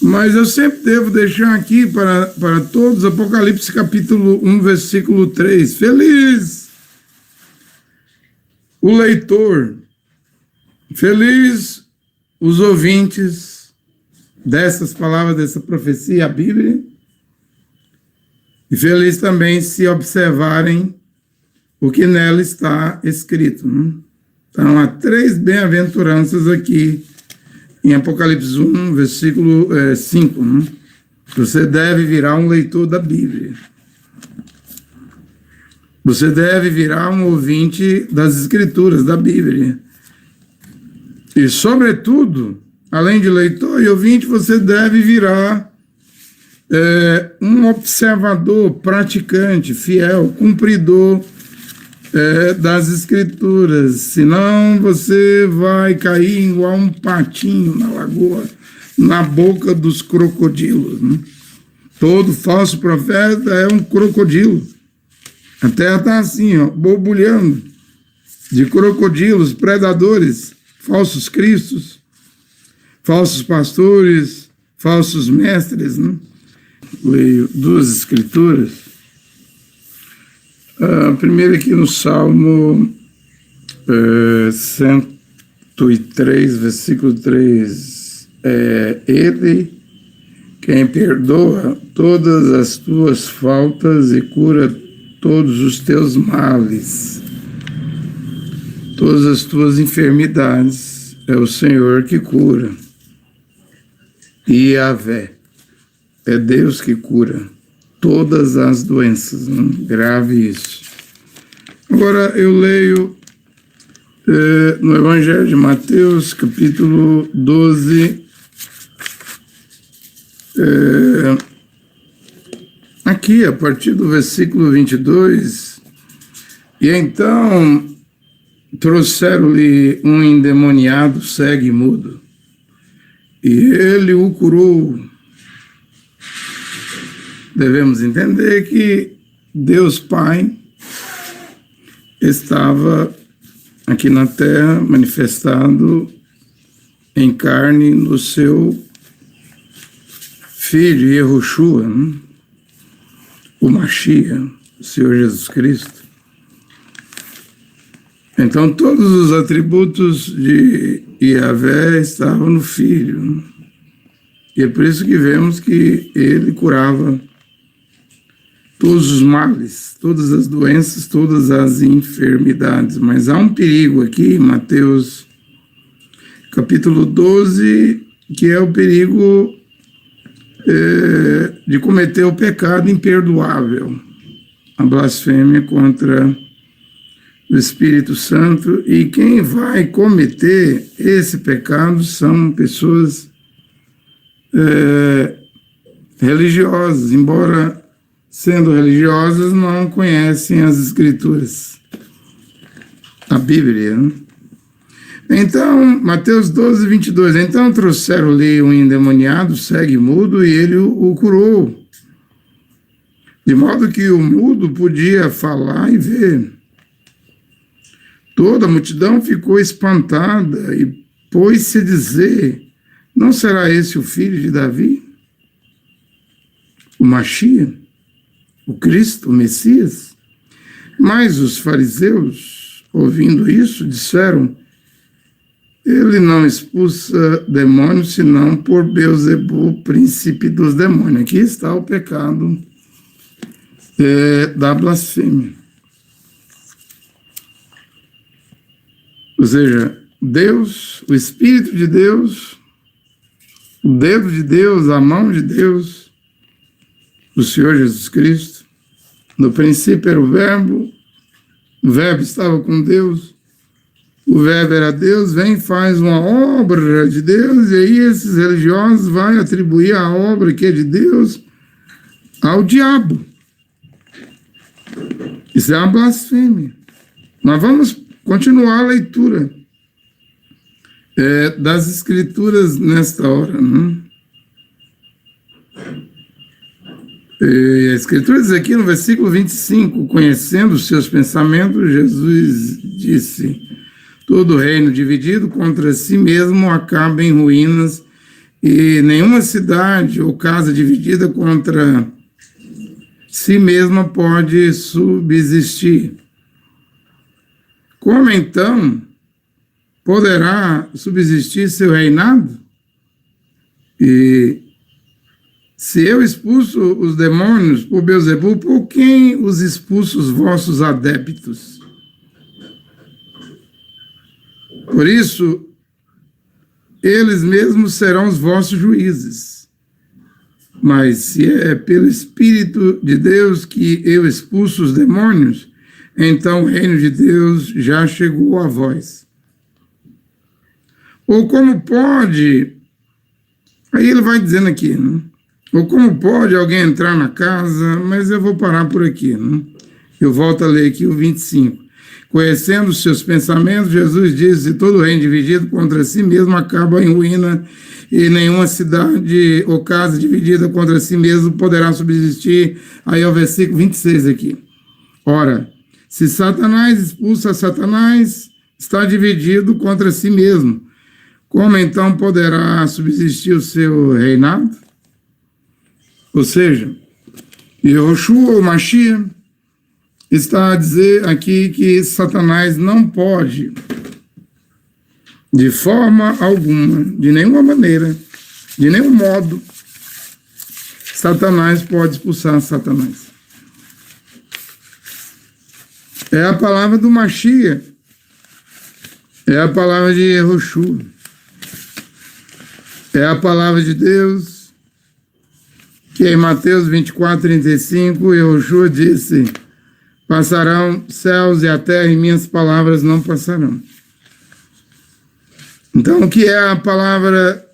Mas eu sempre devo deixar aqui para todos Apocalipse capítulo 1, versículo 3. Feliz o leitor, feliz os ouvintes dessas palavras, dessa profecia, a Bíblia, e feliz também se observarem o que nela está escrito. Então, há 3 bem-aventuranças aqui em Apocalipse 1, versículo 5. Você deve virar um leitor da Bíblia. Você deve virar um ouvinte das Escrituras, da Bíblia. E, sobretudo, além de leitor e ouvinte, você deve virar um observador, praticante, fiel, cumpridor das Escrituras. Senão você vai cair igual um patinho na lagoa, na boca dos crocodilos. Todo falso profeta é um crocodilo. A terra está assim, borbulhando de crocodilos, predadores, falsos cristos, falsos pastores, falsos mestres. Leio 2 escrituras. Primeiro aqui no Salmo 103, versículo 3. Ele quem perdoa todas as tuas faltas e cura todos os teus males, todas as tuas enfermidades, é o Senhor que cura. E Yahvé, é Deus que cura todas as doenças. Grave isso. Agora eu leio no Evangelho de Mateus, capítulo 12, aqui, a partir do versículo 22, e então trouxeram-lhe um endemoniado cego e mudo, e ele o curou. Devemos entender que Deus Pai estava aqui na terra manifestado em carne no seu Filho Yehoshua, o Mashiach, o Senhor Jesus Cristo. Então todos os atributos de Yahvé estavam no Filho. E é por isso que vemos que ele curava todos os males, todas as doenças, todas as enfermidades. Mas há um perigo aqui, Mateus capítulo 12, que é o perigo de cometer o pecado imperdoável, a blasfêmia contra o Espírito Santo. E quem vai cometer esse pecado são pessoas religiosas, embora sendo religiosas, não conhecem as Escrituras, a Bíblia. Então, Mateus 12, 22, então trouxeram-lhe um endemoniado, cego e mudo, e ele o curou, de modo que o mudo podia falar e ver. Toda a multidão ficou espantada e pôs-se a dizer: não será esse o filho de Davi? O Mashiach? O Cristo, o Messias? Mas os fariseus, ouvindo isso, disseram: ele não expulsa demônios, senão por Beelzebul, príncipe dos demônios. Aqui está o pecado da blasfêmia. Ou seja, Deus, o Espírito de Deus, o dedo de Deus, a mão de Deus, o Senhor Jesus Cristo. No princípio era o Verbo estava com Deus, o Verbo era Deus, vem e faz uma obra de Deus, e aí esses religiosos vão atribuir a obra que é de Deus ao diabo. Isso é uma blasfêmia. Nós vamos continuar a leitura das Escrituras nesta hora. A Escritura diz aqui no versículo 25: conhecendo os seus pensamentos, Jesus disse: todo reino dividido contra si mesmo acaba em ruínas, e nenhuma cidade ou casa dividida contra si mesma pode subsistir. Como então poderá subsistir seu reinado? E se eu expulso os demônios por Beelzebul, por quem os expulso os vossos adeptos? Por isso, eles mesmos serão os vossos juízes. Mas se é pelo Espírito de Deus que eu expulso os demônios, então o reino de Deus já chegou a vós. Ou como pode... Aí ele vai dizendo aqui, né? Ou como pode alguém entrar na casa, mas eu vou parar por aqui, né? Eu volto a ler aqui o 25. Conhecendo os seus pensamentos, Jesus disse: se todo reino dividido contra si mesmo acaba em ruína, e nenhuma cidade ou casa dividida contra si mesmo poderá subsistir. Aí é o versículo 26 aqui. Ora, se Satanás expulsa Satanás, está dividido contra si mesmo. Como então poderá subsistir o seu reinado? Ou seja, Yehoshua, o Mashiach, está a dizer aqui que Satanás não pode, de forma alguma, de nenhuma maneira, de nenhum modo, Satanás pode expulsar Satanás. É a palavra do Mashiach, é a palavra de Yehoshua, é a palavra de Deus, que em Mateus 24:35, Yehoshua disse: passarão céus e a terra e minhas palavras não passarão. Então, o que é a palavra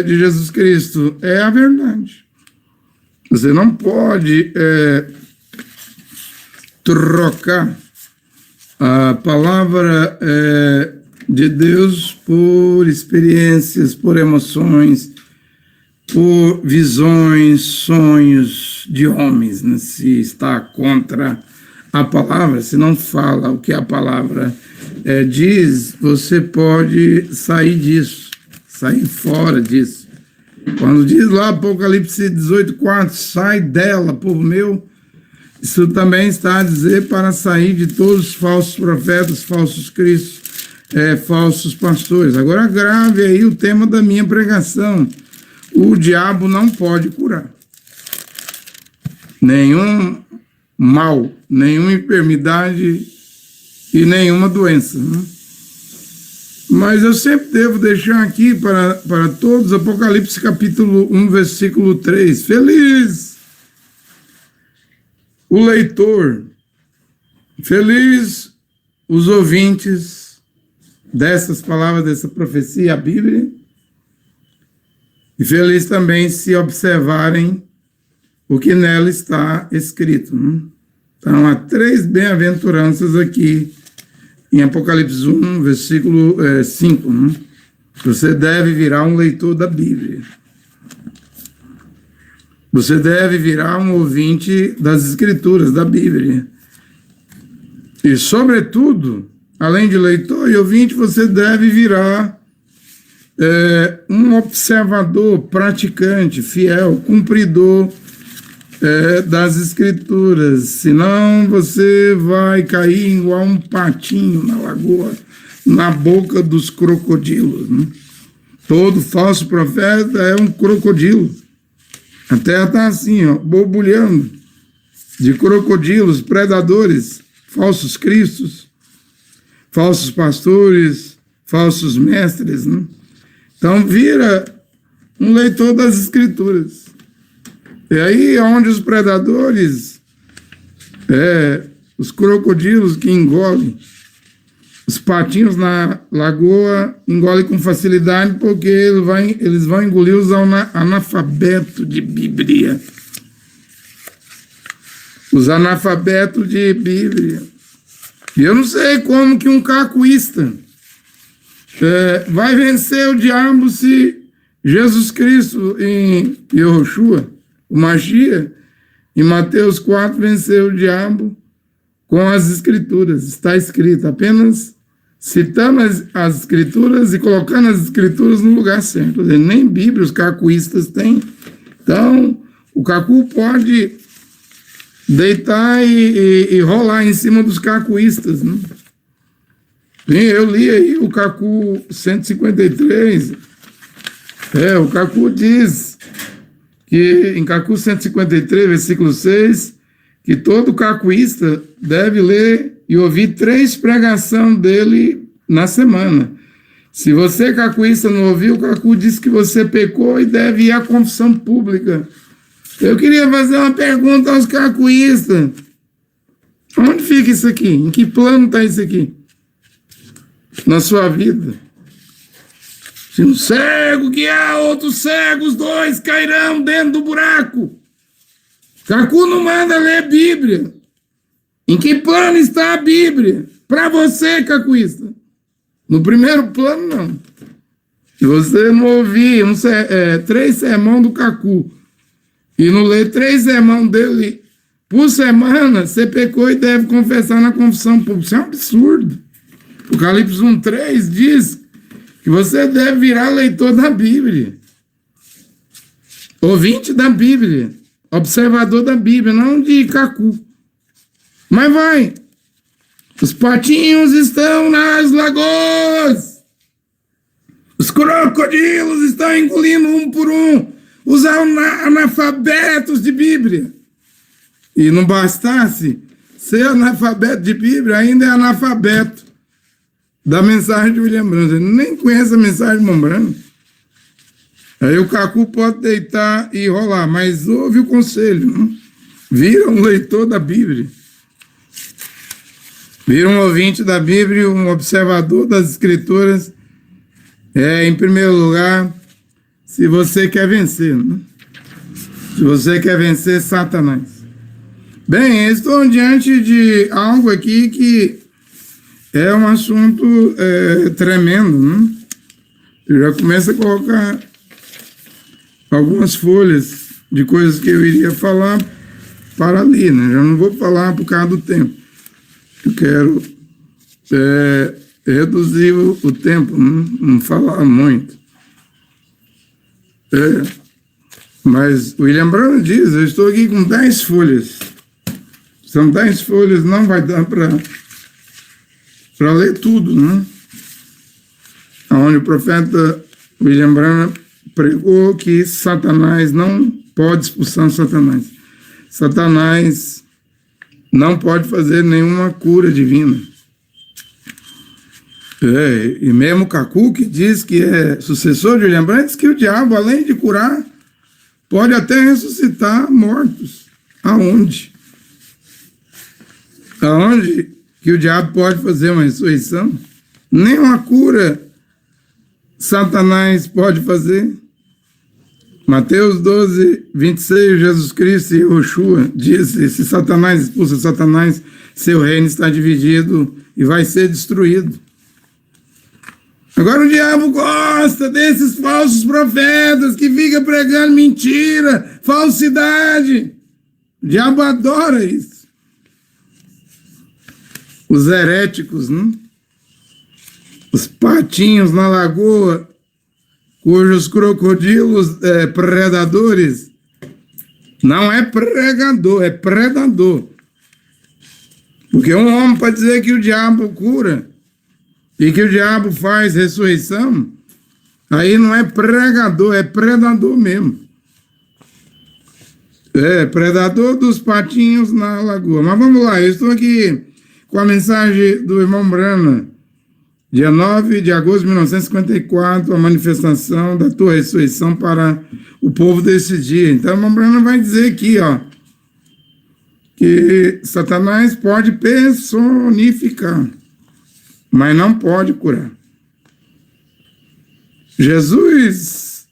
de Jesus Cristo? É a verdade. Você não pode trocar a palavra de Deus por experiências, por emoções, por visões, sonhos de homens, né? Se está contra a palavra, se não fala o que a palavra diz, você pode sair disso, sair fora disso. Quando diz lá Apocalipse 18:4, sai dela, povo meu, isso também está a dizer para sair de todos os falsos profetas, falsos cristos, falsos pastores. Agora grave aí o tema da minha pregação. O diabo não pode curar nenhum mal, nenhuma enfermidade e nenhuma doença, né? Mas eu sempre devo deixar aqui para todos Apocalipse capítulo 1, versículo 3. Feliz o leitor, feliz os ouvintes dessas palavras, dessa profecia, a Bíblia, e feliz também se observarem o que nela está escrito, né? Então, há 3 bem-aventuranças aqui em Apocalipse 1, versículo 5. Né? Você deve virar um leitor da Bíblia. Você deve virar um ouvinte das Escrituras, da Bíblia. E, sobretudo, além de leitor e ouvinte, você deve virar um observador, praticante, fiel, cumpridor das Escrituras. Senão você vai cair igual um patinho na lagoa, na boca dos crocodilos, né? Todo falso profeta é um crocodilo. A terra está assim, ó, borbulhando de crocodilos, predadores, falsos cristos, falsos pastores, falsos mestres, né? Então, vira um leitor das Escrituras. E aí, onde os predadores, os crocodilos que engolem, os patinhos na lagoa engolem com facilidade, porque eles vão engolir os analfabetos de Bíblia. Os analfabetos de Bíblia. E eu não sei como que um cacuísta vai vencer o diabo se Jesus Cristo em Yehoshua, o Mashiach, em Mateus 4, venceu o diabo com as Escrituras. Está escrito, apenas citando as escrituras e colocando as escrituras no lugar certo. Nem Bíblia os cacuístas têm. Então, o cacu pode deitar e rolar em cima dos cacuístas, né? Eu li aí o Cacu 153. O Cacu diz que em Cacu 153, versículo 6, que todo cacuísta deve ler e ouvir 3 pregações dele na semana. Se você, cacuísta, não ouviu, o Cacu diz que você pecou e deve ir à confissão pública. Eu queria fazer uma pergunta aos cacuístas. Onde fica isso aqui? Em que plano está isso aqui? Na sua vida? Se um cego guiar outros cegos, 2 cairão dentro do buraco. Cacu não manda ler Bíblia. Em que plano está a Bíblia? Para você, cacuísta. No primeiro plano, não. Se você não ouvir 3 sermões do Cacu e não ler 3 sermões dele por semana, você pecou e deve confessar na confissão pública. Isso é um absurdo. Apocalipse 1:3 diz que você deve virar leitor da Bíblia, ouvinte da Bíblia, observador da Bíblia, não de Cacu. Mas vai, os patinhos estão nas lagoas, os crocodilos estão engolindo um por um os analfabetos de Bíblia. E não bastasse ser analfabeto de Bíblia, ainda é analfabeto da mensagem de William Branham. Ele nem conhece a mensagem de William Branham. Aí o Cacu pode deitar e rolar, mas ouve o conselho, não? Vira um leitor da Bíblia. Vira um ouvinte da Bíblia, um observador das Escrituras. Em primeiro lugar, se você quer vencer, não? Se você quer vencer Satanás. Bem, eu estou diante de algo aqui que é um assunto tremendo, né? Eu já começo a colocar algumas folhas de coisas que eu iria falar para ali, né? Já não vou falar por causa do tempo. Eu quero reduzir o tempo, não falar muito. Mas William Branham diz, eu estou aqui com 10 folhas. São 10 folhas, não vai dar para ler tudo, né? Onde o profeta William Branham pregou que Satanás não pode expulsar Satanás. Satanás não pode fazer nenhuma cura divina. E mesmo Cacu, que diz que é sucessor de William Branham, diz que o diabo, além de curar, pode até ressuscitar mortos. Aonde? Aonde que o diabo pode fazer uma ressurreição? Nem uma cura Satanás pode fazer. Mateus 12, 26, Jesus Cristo e Yoshua disse, se Satanás expulsa Satanás, seu reino está dividido e vai ser destruído. Agora o diabo gosta desses falsos profetas que ficam pregando mentira, falsidade. O diabo adora isso. Os heréticos, né? Os patinhos na lagoa, cujos crocodilos predadores, não é pregador, é predador. Porque um homem para dizer que o diabo cura e que o diabo faz ressurreição, aí não é pregador, é predador mesmo. É predador dos patinhos na lagoa. Mas vamos lá, eu estou aqui com a mensagem do irmão Branham, dia 9 de agosto de 1954, a manifestação da tua ressurreição para o povo desse dia. Então, o irmão Branham vai dizer aqui, ó, que Satanás pode personificar, mas não pode curar. Jesus,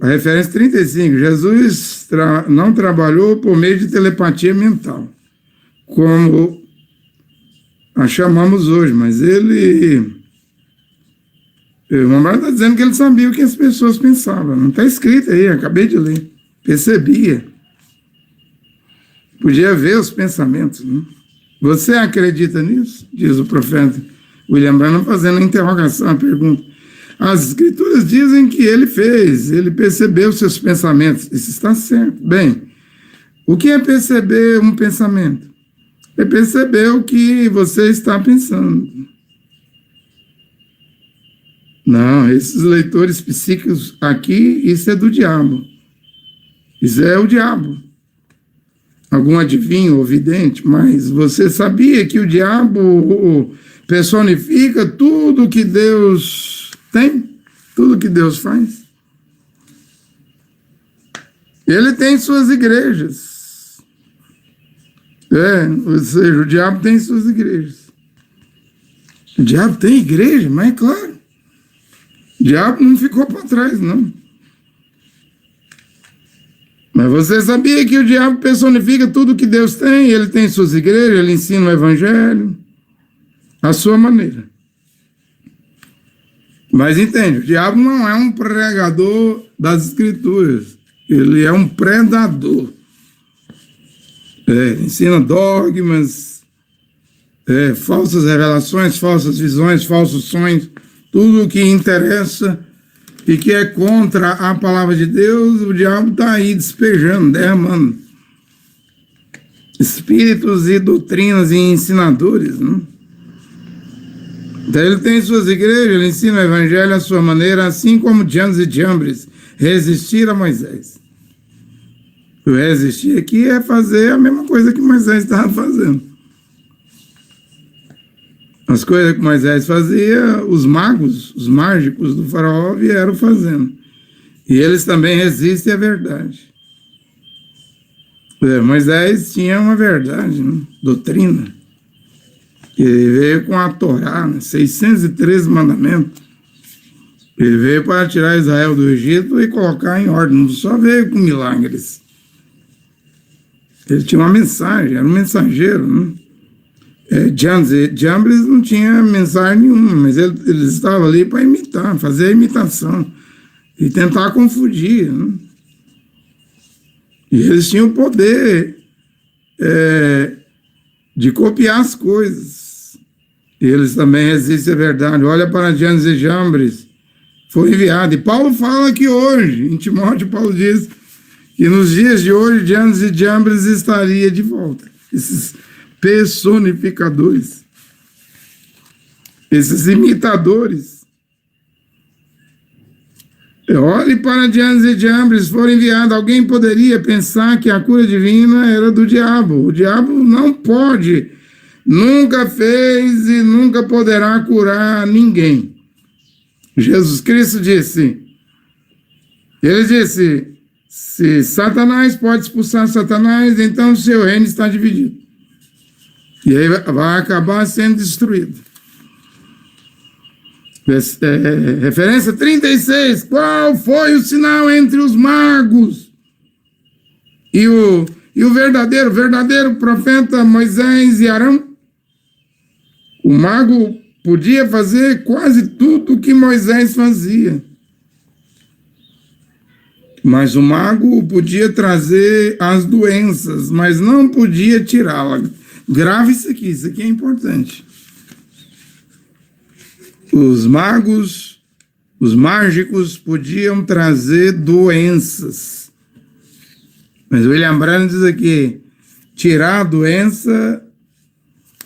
a referência 35, Jesus não trabalhou por meio de telepatia mental, como a chamamos hoje, mas ele... O irmão Branham está dizendo que ele sabia o que as pessoas pensavam. Não está escrito aí, acabei de ler. Percebia. Podia ver os pensamentos, né? Você acredita nisso? Diz o profeta William Branham fazendo a interrogação, a pergunta. As escrituras dizem que ele fez, ele percebeu seus pensamentos. Isso está certo. Bem, o que é perceber um pensamento? É perceber o que você está pensando. Não, esses leitores psíquicos aqui, isso é do diabo. Isso é o diabo. Algum adivinho ou vidente, mas você sabia que o diabo personifica tudo que Deus tem? Tudo que Deus faz? Ele tem suas igrejas. Ou seja, o diabo tem suas igrejas. O diabo tem igreja, mas é claro. O diabo não ficou para trás, não. Mas você sabia que o diabo personifica tudo que Deus tem? Ele tem suas igrejas, ele ensina o evangelho, à sua maneira. Mas entende, o diabo não é um pregador das escrituras. Ele é um predador. Ele ensina dogmas, falsas revelações, falsas visões, falsos sonhos, tudo o que interessa e que é contra a palavra de Deus, o diabo está aí despejando, derramando espíritos e doutrinas e ensinadores, né? Então ele tem suas igrejas, ele ensina o evangelho à sua maneira, assim como Jannes e Jambres resistiram a Moisés. O resistir aqui é fazer a mesma coisa que Moisés estava fazendo. As coisas que Moisés fazia, os magos, os mágicos do faraó vieram fazendo. E eles também resistem à verdade. Moisés tinha uma verdade, né? Doutrina. Ele veio com a Torá, né? 613 mandamentos. Ele veio para tirar Israel do Egito e colocar em ordem. Não só veio com milagres. Ele tinha uma mensagem, era um mensageiro, né? Jannes e Jambres não tinha mensagem nenhuma, mas eles estavam ali para imitar, fazer a imitação e tentar confundir, né? E eles tinham o poder de copiar as coisas. E eles também resistem à verdade. Olha para Jannes e Jambres, foi enviado. E Paulo fala que hoje, em Timóteo, Paulo diz que nos dias de hoje, Jannes e Jambres estaria de volta. Esses personificadores, esses imitadores. Olhe para Jannes e Jambres, foram enviados. Alguém poderia pensar que a cura divina era do diabo. O diabo não pode, nunca fez e nunca poderá curar ninguém. Jesus Cristo disse, ele disse, se Satanás pode expulsar Satanás, então o seu reino está dividido. E aí vai acabar sendo destruído. Referência 36. Qual foi o sinal entre os magos e o verdadeiro profeta Moisés e Arão? O mago podia fazer quase tudo o que Moisés fazia. Mas o mago podia trazer as doenças, mas não podia tirá-las. Grave isso aqui é importante. Os magos, os mágicos podiam trazer doenças. Mas William Branham diz aqui, tirar a doença,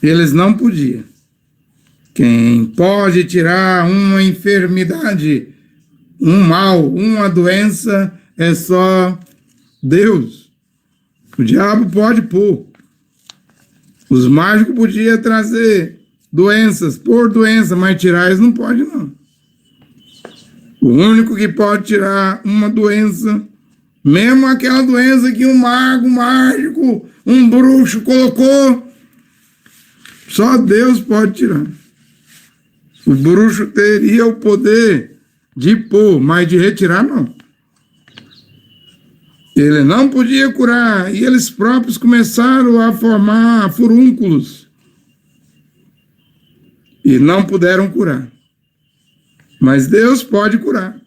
eles não podiam. Quem pode tirar uma enfermidade, um mal, uma doença, é só Deus. O diabo pode pôr. Os mágicos podiam trazer doenças, pôr doença, mas tirar eles não pode, não. O único que pode tirar uma doença, mesmo aquela doença que um mago, um mágico, um bruxo colocou, só Deus pode tirar. O bruxo teria o poder de pôr, mas de retirar, não. Ele não podia curar, e eles próprios começaram a formar furúnculos. E não puderam curar. Mas Deus pode curar.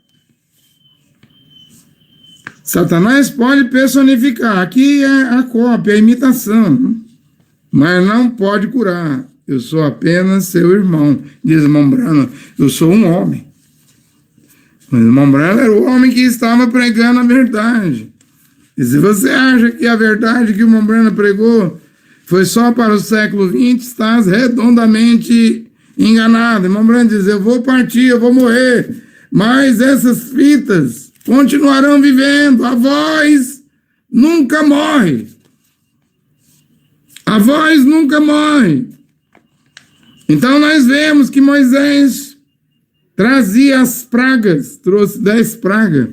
Satanás pode personificar. Aqui é a cópia, a imitação. Mas não pode curar. eu sou apenas seu irmão. Diz o irmão Branham, eu sou um homem. Mas o irmão Branham era o homem que estava pregando a verdade. E se você acha que a verdade que o irmão Branham pregou foi só para o século XX, estás redondamente enganado. O irmão Branham diz, eu vou partir, eu vou morrer, mas essas fitas continuarão vivendo, a voz nunca morre. A voz nunca morre. Então nós vemos que Moisés trazia as pragas, trouxe 10 pragas.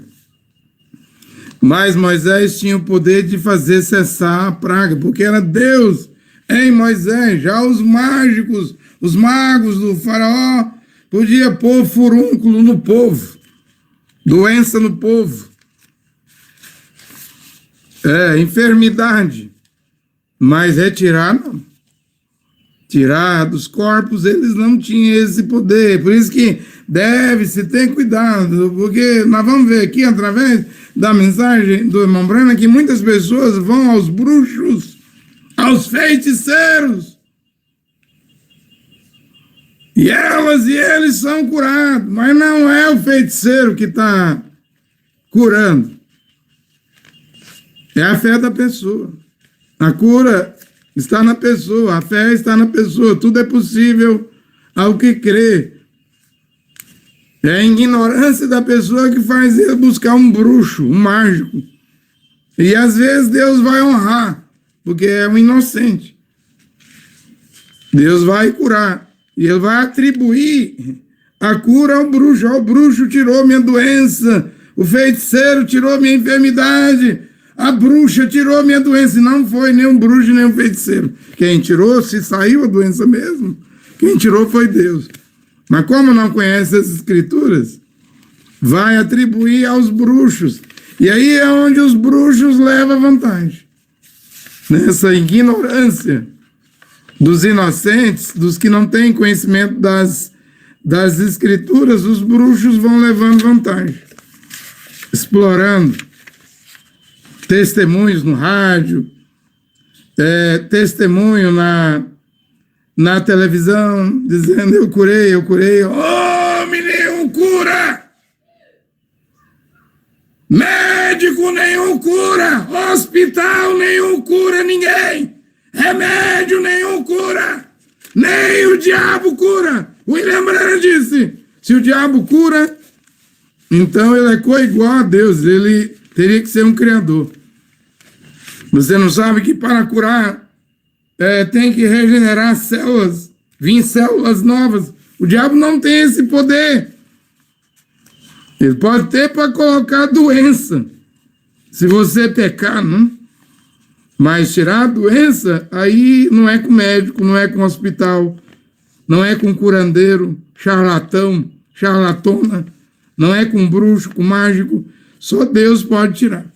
Mas Moisés tinha o poder de fazer cessar a praga, porque era Deus em Moisés. Já os mágicos, os magos do faraó, podia pôr furúnculo no povo, doença no povo, enfermidade, mas retirar não. Tirar dos corpos, eles não tinham esse poder. Por isso que deve-se ter cuidado, porque nós vamos ver aqui, através da mensagem do irmão Branham, que muitas pessoas vão aos bruxos, aos feiticeiros, e elas e eles são curados, mas não é o feiticeiro que está curando, é a fé da pessoa. A cura está na pessoa, a fé está na pessoa, tudo é possível ao que crê. É a ignorância da pessoa que faz ele buscar um bruxo, um mágico. E às vezes Deus vai honrar, porque é um inocente. Deus vai curar, e ele vai atribuir a cura ao bruxo. O bruxo tirou minha doença, o feiticeiro tirou minha enfermidade, a bruxa tirou minha doença. E não foi nem um bruxo, nem um feiticeiro. Quem tirou, se saiu a doença mesmo, quem tirou foi Deus. Mas como não conhece as escrituras, vai atribuir aos bruxos. E aí é onde os bruxos levam vantagem. Nessa ignorância dos inocentes, dos que não têm conhecimento das escrituras, os bruxos vão levando vantagem. Explorando testemunhos no rádio, testemunho na televisão, dizendo, eu curei, homem nenhum cura, médico nenhum cura, hospital nenhum cura ninguém, remédio nenhum cura, nem o diabo cura. William Branham disse, se o diabo cura, então ele é coigual a Deus, ele teria que ser um criador. Você não sabe que para curar tem que regenerar células, vir células novas. O diabo não tem esse poder. Ele pode ter para colocar doença, se você pecar, não? Mas tirar a doença, aí não é com médico, não é com hospital, não é com curandeiro, charlatão, charlatona, não é com bruxo, com mágico. Só Deus pode tirar.